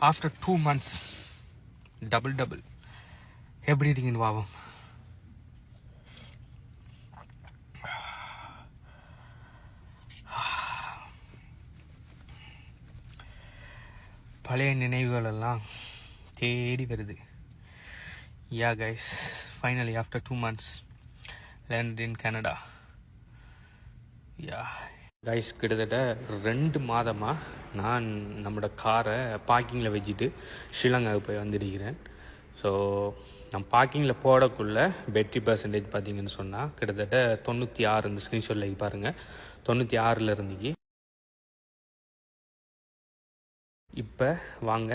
After 2 months double எப்படி இருக்கீங்கன்னு பாவம். பழைய நினைவுகள் எல்லாம் தேடி வருது. Yeah guys, finally after 2 months landed in Canada. Yeah guys, கிட்டத்தட்ட 2 மாதமாக நான் நம்மளோட காரை பார்க்கிங்கில் வச்சுட்டு ஸ்ரீலங்காவுக்கு போய் வந்துருக்கிறேன். ஸோ நான் பார்க்கிங்கில் போடக்குள்ள பேட்டரி பர்சன்டேஜ் பார்த்தீங்கன்னு சொன்னால் கிட்டத்தட்ட 96 இந்த ஸ்க்ரீன்ஷாட்டில் பாருங்கள், 96 இருந்துச்சு. இப்போ வாங்க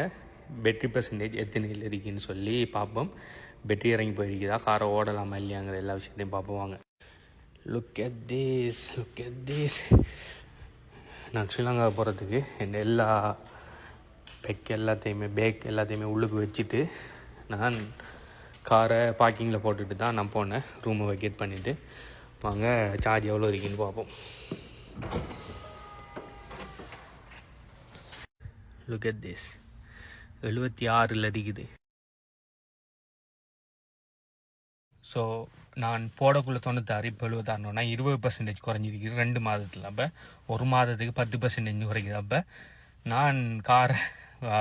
பேட்டரி பர்சன்டேஜ் எத்தனையில் இருக்குன்னு சொல்லி பார்ப்போம். பேட்டரி இறங்கி போயிருக்குதா, காரை ஓடலாமா இல்லையாங்கிற எல்லா விஷயத்தையும் பார்ப்போம் வாங்க. Look at this. நான் ஸ்ரீலங்கா போகிறதுக்கு என் எல்லா பேக் எல்லாத்தையுமே உள்ளுக்கு வச்சுட்டு நான் காரை பார்க்கிங்கில் போட்டுட்டு தான் நான் போனேன். ரூமை வெக்கேட் பண்ணிவிட்டு வாங்க சார்ஜ் எவ்வளோ இருக்குன்னு பார்ப்போம். லுக் அட் திஸ், 76 இருக்குது. ஸோ நான் போடக்குள்ள 96, இப்போ 76னா 20% குறைஞ்சிருக்கு 2 மாதத்தில். அப்போ 1 மாதத்துக்கு 10% குறைக்குது. அப்போ நான் காரை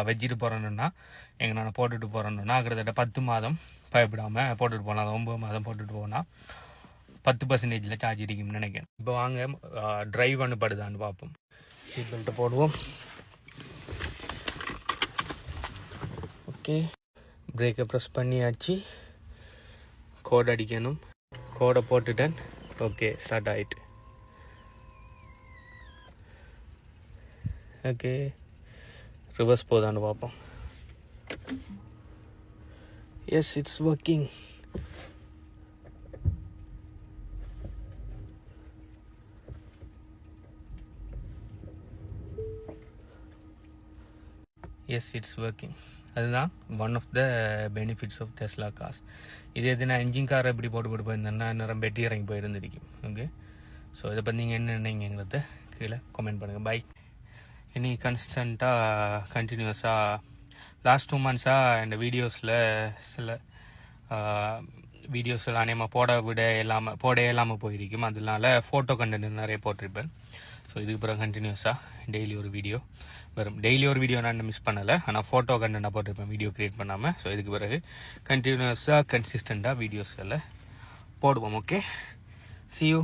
வச்சுட்டு போகிறேன்னா நான் போட்டுட்டு போகிறேன்னா கிட்டத்தட்ட 10 மாதம் பயப்படாமல் போட்டுட்டு போகலாம். 9 மாதம் போட்டுட்டு போனால் 10% சார்ஜ் இருக்குன்னு நினைக்கிறேன். இப்போ வாங்க ட்ரைவ் அனுப்படுதான்னு பார்ப்போம். சீட் பெல்ட்டை போடுவோம். ஓகே, பிரேக்கை ப்ரெஸ் பண்ணியாச்சு. கோட் அடிக்கணும். கோடை போட்டுட்டேன். ஓகே, ஸ்டார்ட் ஆகிட்டு. ஓகே, ரிவர்ஸ் போதான்னு பார்ப்போம். Yes, it's working. Yes, it's working. அதுதான் one of the benefits of Tesla cars. இதே இது நான் என்ஜின் காரை எப்படி போட்டு போயிருந்தேன்னா நேரம் பேட்டரி இறங்கி போயிருந்துருக்கும். ஓகே, ஸோ இதை பற்றி நீங்கள் என்ன நினைக்கிறத கீழே கமெண்ட் பண்ணுங்கள். பை. இனி கண்டினியூஸாக லாஸ்ட் 2 monthஸாக இந்த வீடியோஸில் சில வீடியோஸில் அநேகமாக போட இல்லாமல் போயிருக்கும். அதனால ஃபோட்டோ கண்டென்ட் நிறைய போட்டிருப்பேன். ஸோ இதுக்கு பிறகு கண்டினியூஸாக டெய்லி ஒரு வீடியோ வரும். டெய்லி ஒரு வீடியோ நான் மிஸ் பண்ணலை, ஆனால் ஃபோட்டோ கண்டென்ட்டாக போட்டிருப்பேன் வீடியோ க்ரியேட் பண்ணாமல். ஸோ இதுக்கு பிறகு கண்டினியூஸாக கன்சிஸ்டண்ட்டாக வீடியோஸில் போடுவோம். Okay, see you.